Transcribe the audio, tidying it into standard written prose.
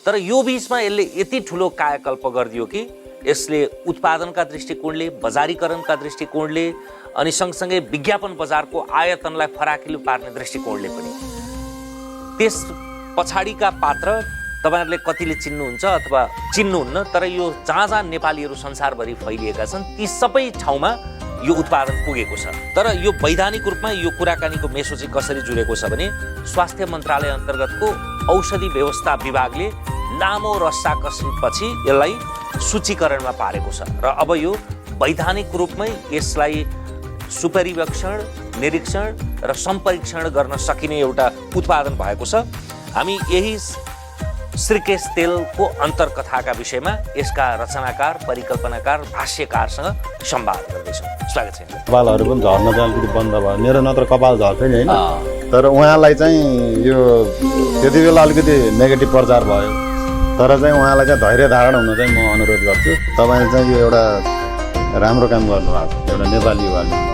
तर यो बीचमा यसले यति ठुलो कायाकल्प गरिदियो कि यसले उत्पादनका दृष्टिकोणले, बजारीकरणका दृष्टिकोणले अनि सँगसँगै विज्ञापन बजारको आयतनलाई फराकिलो पार्ने दृष्टिकोणले पनि त्यस पछाडिका पात्र तपाईहरुले कतिले चिन्नुहुन्छ अथवा चिन्नुहुन्न, तर यो जहाँ जहाँ नेपालीहरू संसारभरि फैलिएका छन् ती सबै ठाउँमा यो उत्पादन पुगेको छ। तर यो वैधानिक रूपमा यो कुराकानीको मेसो चाहिँ कसरी जुरेको छ भने स्वास्थ्य मन्त्रालय अन्तर्गतको औषधि व्यवस्था विभागले लामो रस्साकसीपछि यसलाई सूचीकरणमा पारेको छ र अब यो वैधानिक रूपमै यसलाई सुपरिवेक्षण, निरीक्षण र सम्परीक्षण गर्न सकिने एउटा उत्पादन भएको छ। हामी यही श्रीकेश तेलको अन्तर्कथाका विषयमा यसका रचनाकार, परिकल्पनाकार, भाष्यकारसँग संवाद गर्दैछौँ। स्वागत छ। कपालहरू पनि झर्न चाहिँ अलिकति बन्द भयो। मेरो नत्र कपाल झर्थ्यो नि होइन, तर उहाँलाई चाहिँ यो त्यति बेला अलिकति नेगेटिभ प्रचार भयो। तर चाहिँ उहाँलाई चाहिँ धैर्य धारण हुन चाहिँ म अनुरोध गर्छु। तपाईँले चाहिँ यो एउटा राम्रो काम गर्नुभएको छ, एउटा नेपाली युवाले।